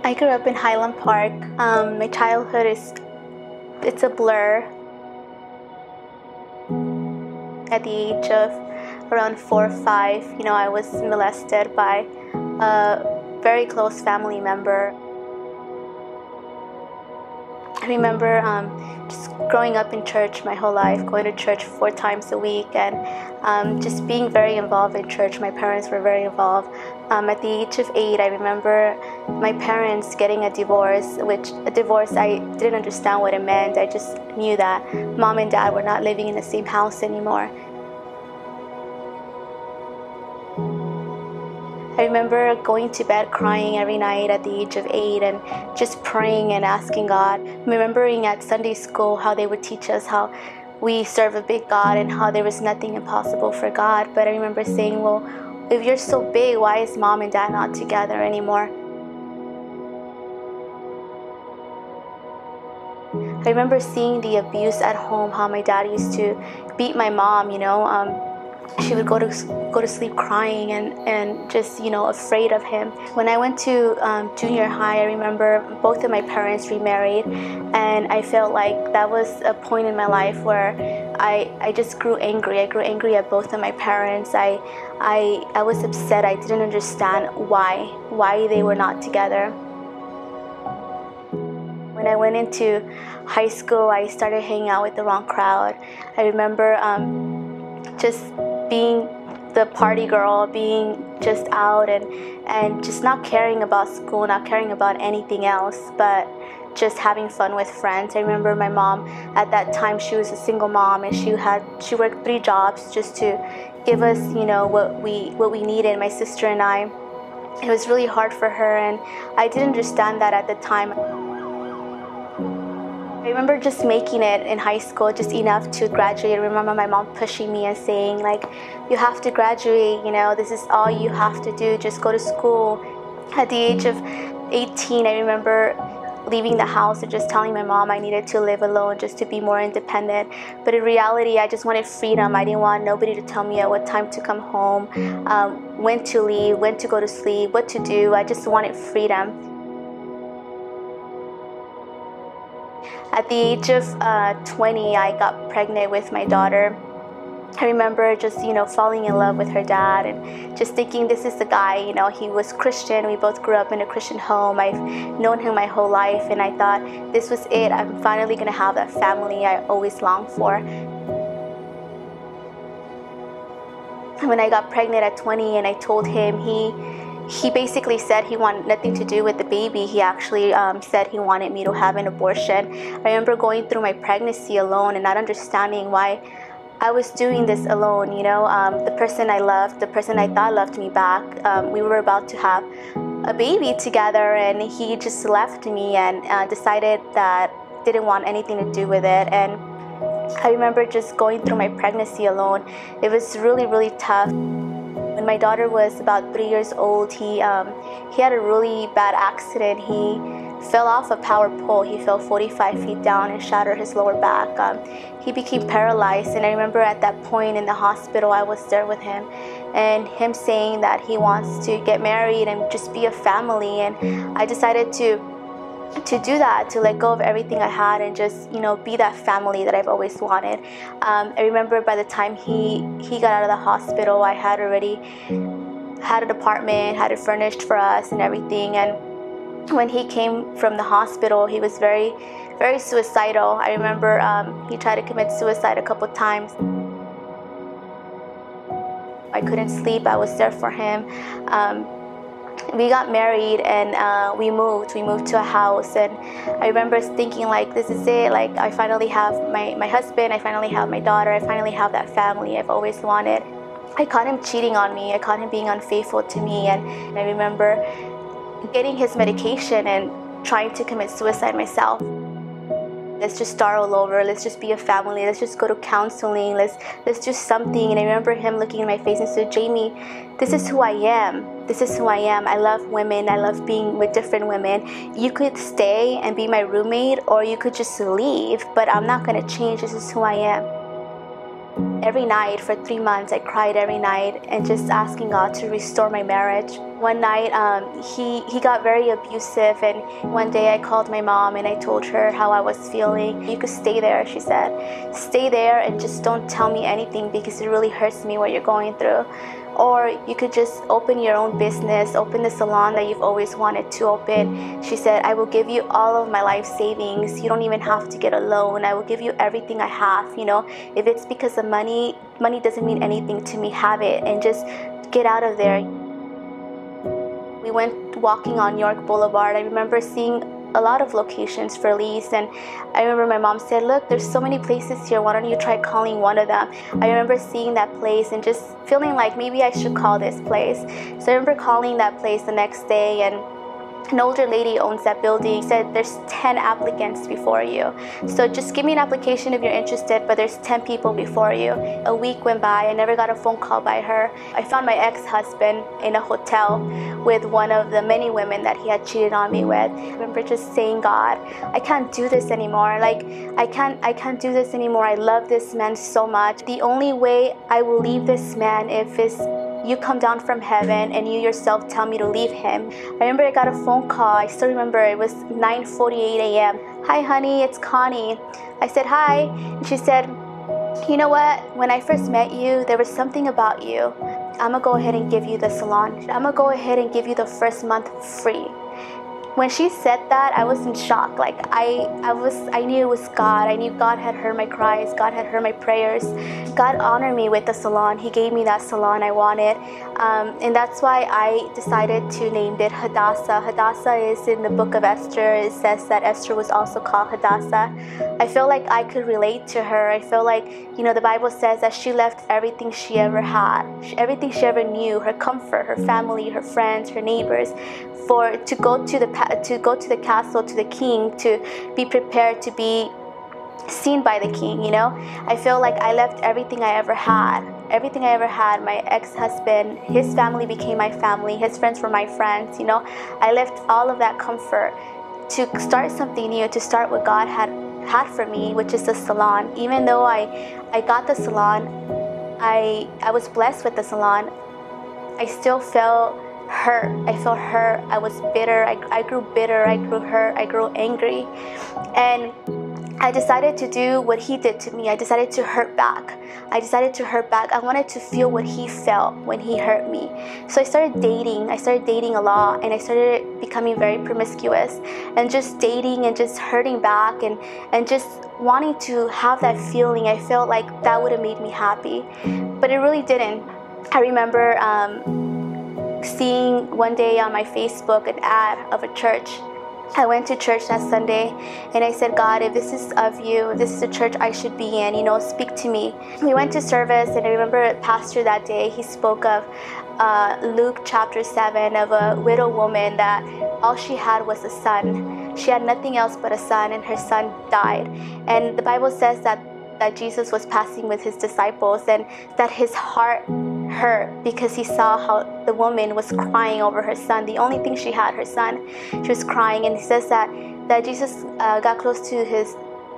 I grew up in Highland Park. My childhood it's a blur. At the age of around 4 or 5, I was molested by a very close family member. I remember just growing up in church my whole life, going to church 4 times a week, and just being very involved in church. My parents were very involved. At the age of 8, I remember my parents getting a divorce, I didn't understand what it meant. I just knew that mom and dad were not living in the same house anymore. I remember going to bed crying every night at the age of 8 and just praying and asking God. Remembering at Sunday school how they would teach us how we serve a big God and how there was nothing impossible for God. But I remember saying, well, if you're so big, why is mom and dad not together anymore? I remember seeing the abuse at home, how my dad used to beat my mom, she would go to sleep crying and just afraid of him. When I went to junior high, I remember both of my parents remarried, and I felt like that was a point in my life where I just grew angry. I grew angry at both of my parents. I was upset. I didn't understand why they were not together. When I went into high school, I started hanging out with the wrong crowd. I remember just being the party girl, being just out and just not caring about school, not caring about anything else, but just having fun with friends. I remember my mom at that time, she was a single mom, and she worked 3 jobs just to give us what we needed, my sister and I. It was really hard for her, and I didn't understand that at the time. I remember just making it in high school, just enough to graduate. I remember my mom pushing me and saying, like, you have to graduate, this is all you have to do, just go to school. At the age of 18, I remember leaving the house and just telling my mom I needed to live alone just to be more independent. But in reality, I just wanted freedom. I didn't want nobody to tell me at what time to come home, when to leave, when to go to sleep, what to do. I just wanted freedom. At the age of 20, I got pregnant with my daughter. I remember just, falling in love with her dad and just thinking, this is the guy, he was Christian. We both grew up in a Christian home. I've known him my whole life, and I thought this was it. I'm finally going to have that family I always longed for. When I got pregnant at 20 and I told him, he basically said he wanted nothing to do with the baby. He actually said he wanted me to have an abortion. I remember going through my pregnancy alone and not understanding why I was doing this alone. The person I loved, the person I thought loved me back, we were about to have a baby together, and he just left me and decided that didn't want anything to do with it. And I remember just going through my pregnancy alone. It was really, really tough. When my daughter was about 3 years old, he had a really bad accident. He fell off a power pole. He fell 45 feet down and shattered his lower back. He became paralyzed, and I remember at that point in the hospital, I was there with him, and him saying that he wants to get married and just be a family. And I decided to do that, to let go of everything I had and just be that family that I've always wanted. I remember by the time he got out of the hospital, I had already had an apartment, had it furnished for us and everything. And when he came from the hospital, he was very, very suicidal. I remember he tried to commit suicide a couple times. I couldn't sleep. I was there for him. We got married and we moved to a house, and I remember thinking, like, this is it, like, I finally have my husband, I finally have my daughter, I finally have that family I've always wanted. I caught him cheating on me, I caught him being unfaithful to me, and I remember getting his medication and trying to commit suicide myself. Let's just start all over, let's just be a family, let's just go to counseling, let's do something. And I remember him looking in my face and said, Jamie, this is who I am. This is who I am. I love women. I love being with different women. You could stay and be my roommate, or you could just leave, but I'm not going to change. This is who I am. every night for 3 months. I cried every night and just asking God to restore my marriage. One night, he got very abusive, and one day I called my mom and I told her how I was feeling. You could stay there, she said. Stay there and just don't tell me anything because it really hurts me what you're going through. Or you could just open your own business, open the salon that you've always wanted to open. She said, I will give you all of my life savings. You don't even have to get a loan. I will give you everything I have. If it's because of money doesn't mean anything to me. Have it and just get out of there. We went walking on York Boulevard. I remember seeing a lot of locations for lease, and I remember my mom said, look, there's so many places here, why don't you try calling one of them? I remember seeing that place and just feeling like maybe I should call this place. So I remember calling that place the next day, and an older lady owns that building, said there's 10 applicants before you. So just give me an application if you're interested, but there's 10 people before you. A week went by, I never got a phone call by her. I found my ex-husband in a hotel with one of the many women that he had cheated on me with. I remember just saying, God, I can't do this anymore. Like, I can't do this anymore. I love this man so much. The only way I will leave this man if you come down from heaven and you yourself tell me to leave him. I remember I got a phone call. I still remember it was 9:48 a.m. Hi, honey, it's Connie. I said, hi. And she said, you know what? When I first met you, there was something about you. I'm going to go ahead and give you the salon. I'm going to go ahead and give you the first month free. When she said that, I was in shock. Like I knew it was God. I knew God had heard my cries. God had heard my prayers. God honored me with the salon. He gave me that salon I wanted. And that's why I decided to name it Hadassah. Hadassah is in the book of Esther. It says that Esther was also called Hadassah. I feel like I could relate to her. I feel like, the Bible says that she left everything she ever had, everything she ever knew, her comfort, her family, her friends, her neighbors, to go to the castle, to the king, to be prepared to be seen by the king. I feel like I left everything I ever had. Everything I ever had. My ex-husband, his family became my family. His friends were my friends. I left all of that comfort to start something new, to start what God had for me, which is the salon. Even though I got the salon, I was blessed with the salon, I still felt hurt. I felt hurt. I was bitter. I grew bitter. I grew hurt. I grew angry. And I decided to do what he did to me. I decided to hurt back. I wanted to feel what he felt when he hurt me. So I started dating. I started dating a lot, and I started becoming very promiscuous and just dating and just hurting back and just wanting to have that feeling. I felt like that would have made me happy, but it really didn't. I remember seeing one day on my Facebook an ad of a church. I went to church that Sunday and I said, God, if this is of you, if this is the church I should be in, speak to me. We went to service, and I remember pastor that day, he spoke of Luke chapter 7, of a widow woman that all she had was a son. She had nothing else but a son, and her son died. And the Bible says that Jesus was passing with his disciples, and that his heart hurt because he saw how the woman was crying over her son. The only thing she had, her son. She was crying, and he says that Jesus got close to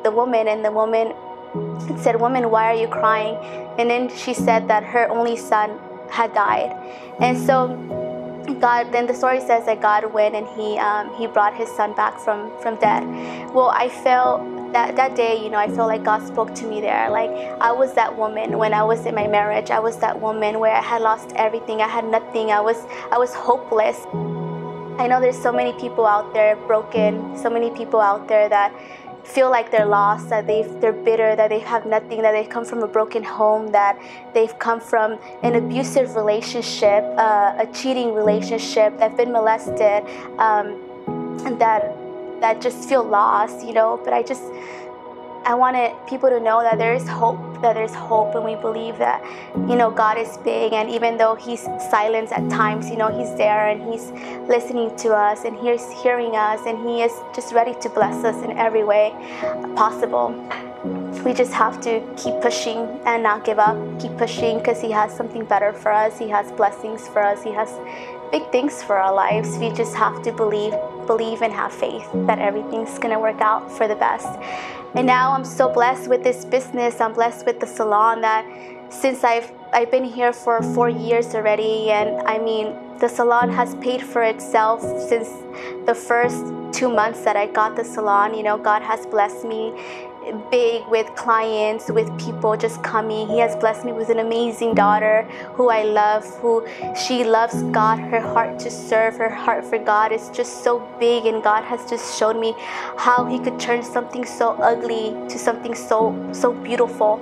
the woman, and the woman said, "Woman, why are you crying?" And then she said that her only son had died. And so then the story says that God went and he brought his son back from death. Well, I felt that day, I felt like God spoke to me there. Like I was that woman when I was in my marriage. I was that woman where I had lost everything. I had nothing. I was hopeless. I know there's so many people out there broken, so many people out there that feel like they're lost, that they're bitter, that they have nothing, that they come from a broken home, that they've come from an abusive relationship, a cheating relationship, that've been molested, and that just feel lost, But I wanted people to know that there is hope, and we believe that, God is big, and even though he's silent at times, he's there and he's listening to us and he's hearing us, and he is just ready to bless us in every way possible. we just have to keep pushing and not give up. Keep pushing because He has something better for us. He has blessings for us. He has big things for our lives. We just have to believe and have faith that everything's gonna work out for the best. And now I'm so blessed with this business. I'm blessed with the salon that since I've been here for 4 years already, and I mean the salon has paid for itself since the first 2 months that I got the salon. You know, God has blessed me big with clients, with people just coming. He has blessed me with an amazing daughter who I love, who she loves God. Her heart to serve, her heart for God is just so big, and God has just shown me how He could turn something so ugly to something so beautiful.